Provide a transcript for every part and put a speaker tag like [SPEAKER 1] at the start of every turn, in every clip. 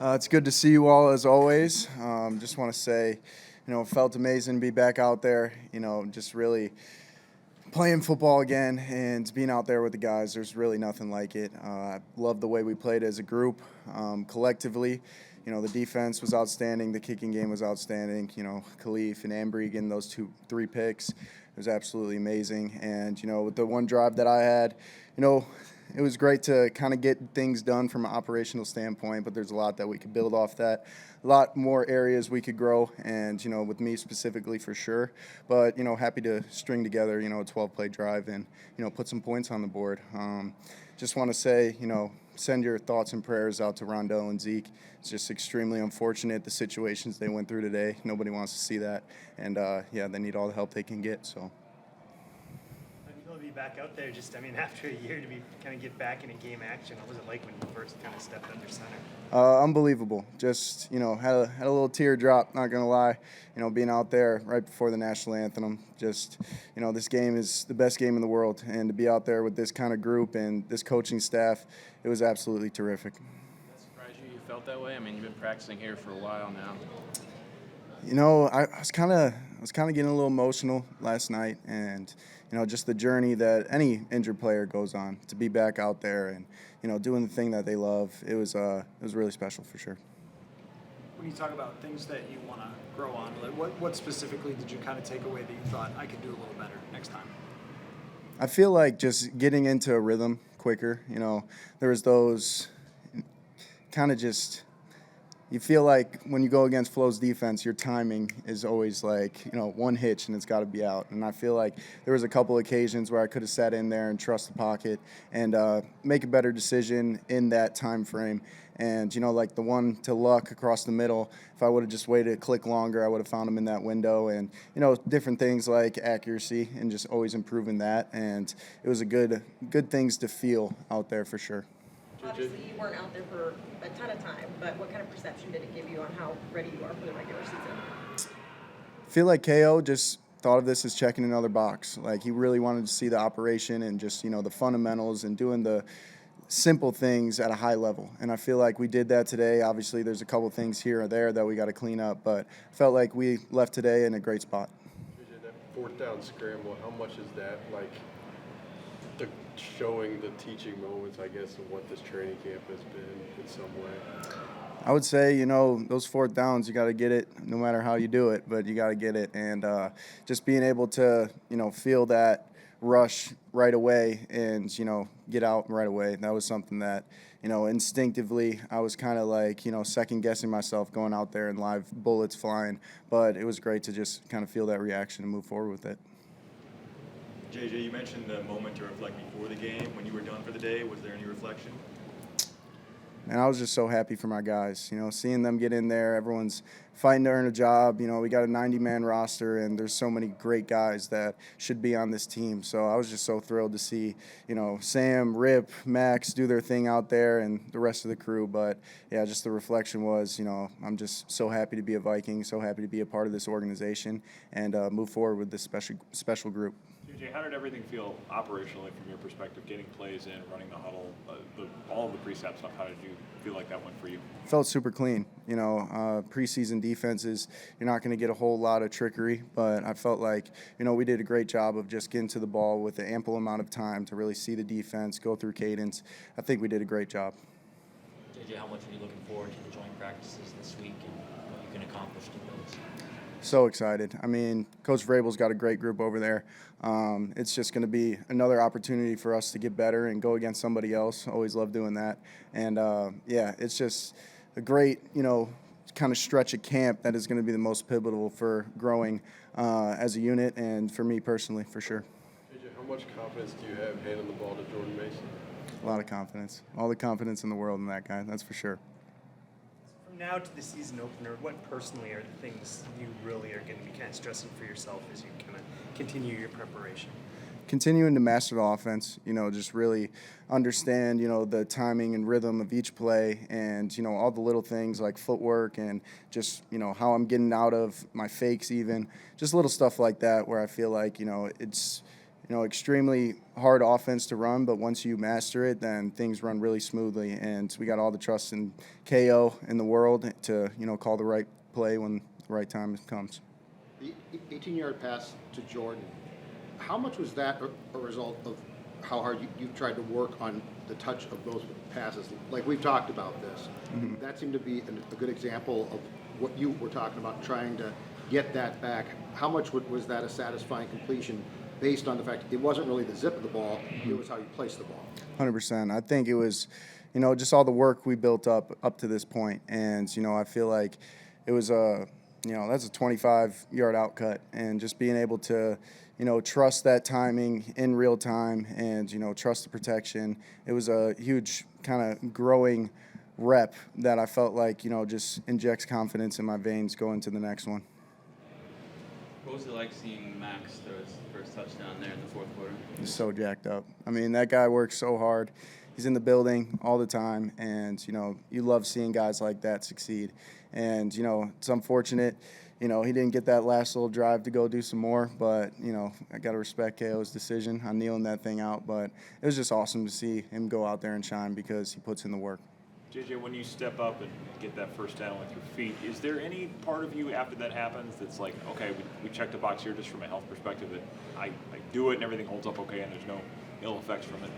[SPEAKER 1] It's good to see you all as always. Just want to say, it felt amazing to be back out there, just really playing football again and being out there with the guys. There's really nothing like it. I love the way we played as a group, collectively. The defense was outstanding. The kicking game was outstanding. Khalif and Ambry getting those 3 picks. It was absolutely amazing. And, with the one drive that I had, it was great to kind of get things done from an operational standpoint, but there's a lot that we could build off that. A lot more areas we could grow, and, with me specifically for sure. But, happy to string together, a 12-play drive and, put some points on the board. Just want to say, send your thoughts and prayers out to Rondell and Zeke. It's just extremely unfortunate, the situations they went through today. Nobody wants to see that. And, they need all the help they can get, so.
[SPEAKER 2] To be back out there, after a year to be kind of get back into game action, what was it like when you first kind of stepped under center?
[SPEAKER 1] Unbelievable. Just, had a little teardrop, not going to lie, being out there right before the national anthem. Just, this game is the best game in the world, and to be out there with this kind of group and this coaching staff, it was absolutely terrific.
[SPEAKER 3] Does that surprise you felt that way? You've been practicing here for a while now.
[SPEAKER 1] I was kind of getting a little emotional last night, and just the journey that any injured player goes on to be back out there and doing the thing that they love. It was really special for sure.
[SPEAKER 4] When you talk about things that you want to grow on, what specifically did you kind of take away that you thought I could do a little better next time?
[SPEAKER 1] I feel like just getting into a rhythm quicker. There was those kind of just. You feel like when you go against Flo's defense, your timing is always one hitch and it's got to be out. And I feel like there was a couple occasions where I could have sat in there and trust the pocket and make a better decision in that time frame. And, like the one to Luck across the middle, if I would have just waited a click longer, I would have found him in that window. And, different things like accuracy and just always improving that. And it was a good things to feel out there for sure.
[SPEAKER 5] Obviously, you weren't out there for a ton of time, but what kind of perception did it give you on how ready you are for the regular season?
[SPEAKER 1] I feel like KO just thought of this as checking another box. Like, he really wanted to see the operation and just, the fundamentals and doing the simple things at a high level. And I feel like we did that today. Obviously, there's a couple things here or there that we got to clean up, but I felt like we left today in a great spot.
[SPEAKER 6] JJ, that fourth down scramble, how much is that showing the teaching moments, I guess, of what this training camp has been in some way?
[SPEAKER 1] I would say, those fourth downs, you got to get it no matter how you do it, but you got to get it. And just being able to, feel that rush right away and, get out right away, that was something that, instinctively I was kind of second-guessing myself going out there and live bullets flying. But it was great to just kind of feel that reaction and move forward with it.
[SPEAKER 7] JJ, you mentioned the moment to reflect before the game. When you were done for the day, was there any reflection?
[SPEAKER 1] And I was just so happy for my guys, seeing them get in there. Everyone's fighting to earn a job. We got a 90-man roster, and there's so many great guys that should be on this team. So I was just so thrilled to see, Sam, Rip, Max do their thing out there and the rest of the crew. But, yeah, just the reflection was, I'm just so happy to be a Viking, so happy to be a part of this organization and move forward with this special group.
[SPEAKER 7] JJ, how did everything feel operationally from your perspective, getting plays in, running the huddle, all of the preset stuff? How did you feel like that went for you?
[SPEAKER 1] Felt super clean. Preseason defenses, you're not going to get a whole lot of trickery, but I felt like, we did a great job of just getting to the ball with an ample amount of time to really see the defense, go through cadence. I think we did a great job.
[SPEAKER 8] JJ, how much are you looking forward to the joint practices this week and what you can accomplish in those?
[SPEAKER 1] So excited. Coach Vrabel's got a great group over there. It's just going to be another opportunity for us to get better and go against somebody else. Always love doing that. And, it's just a great, kind of stretch of camp that is going to be the most pivotal for growing as a unit and for me personally, for sure.
[SPEAKER 6] JJ, how much confidence do you have handing the ball to Jordan Mason?
[SPEAKER 1] A lot of confidence. All the confidence in the world in that guy, that's for sure.
[SPEAKER 2] Now to the season opener, what personally are the things you really are going to be kind of stressing for yourself as you kind of continue your preparation?
[SPEAKER 1] Continuing to master the offense, just really understand, the timing and rhythm of each play and, all the little things like footwork and just, how I'm getting out of my fakes even. Just little stuff like that where I feel like, extremely hard offense to run, but once you master it, then things run really smoothly. And we got all the trust in KO in the world to, call the right play when the right time comes.
[SPEAKER 9] The 18-yard pass to Jordan, how much was that a result of how hard you tried to work on the touch of those passes? Like we've talked about this.
[SPEAKER 1] Mm-hmm.
[SPEAKER 9] That seemed to be a good example of what you were talking about, trying to get that back. How much was that a satisfying completion based on the fact it wasn't really the zip of the ball, it was how you placed the ball?
[SPEAKER 1] 100%. I think it was, just all the work we built up to this point. And, I feel like it was that's a 25-yard outcut. And just being able to, trust that timing in real time and, trust the protection. It was a huge kind of growing rep that I felt like, just injects confidence in my veins going to the next one.
[SPEAKER 3] What was it like seeing Max throw his first touchdown there in the fourth quarter?
[SPEAKER 1] He's so jacked up. I mean, that guy works so hard. He's in the building all the time, and, you love seeing guys like that succeed. And, it's unfortunate, he didn't get that last little drive to go do some more, but, I got to respect KO's decision on kneeling that thing out. But it was just awesome to see him go out there and shine because he puts in the work.
[SPEAKER 7] J.J., when you step up and get that first down with your feet, is there any part of you after that happens that's like, okay, we checked the box here just from a health perspective that I do it and everything holds up okay and there's no ill effects from it?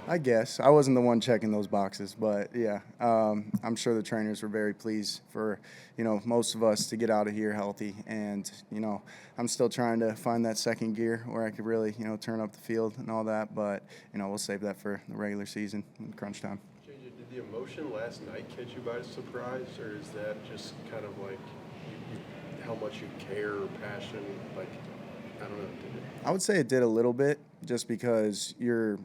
[SPEAKER 1] I guess. I wasn't the one checking those boxes, but yeah, I'm sure the trainers were very pleased for, most of us to get out of here healthy. And, I'm still trying to find that second gear where I could really, turn up the field and all that. But, we'll save that for the regular season and crunch time.
[SPEAKER 6] Did the emotion last night catch you by surprise, or is that just kind of like how much you care or passion? Like, I don't know. Did it?
[SPEAKER 1] I would say it did a little bit just because you're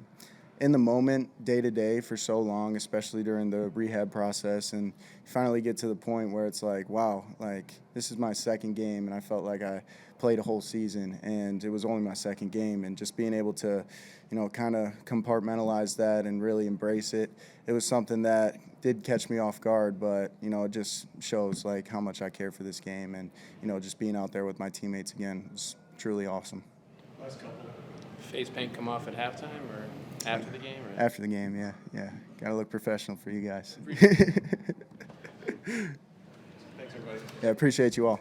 [SPEAKER 1] in the moment day to day for so long, especially during the rehab process, and you finally get to the point where it's like, wow, like this is my second game, and I felt like I played a whole season, and it was only my second game, and just being able to, kind of compartmentalize that and really embrace it. It was something that did catch me off guard, but, it just shows like how much I care for this game, and, just being out there with my teammates again was truly awesome.
[SPEAKER 2] Last couple.
[SPEAKER 3] Face paint come off at halftime or after the game? Or?
[SPEAKER 1] After the game, yeah. Got to look professional for you guys.
[SPEAKER 2] Thanks, everybody.
[SPEAKER 1] Yeah, appreciate you all.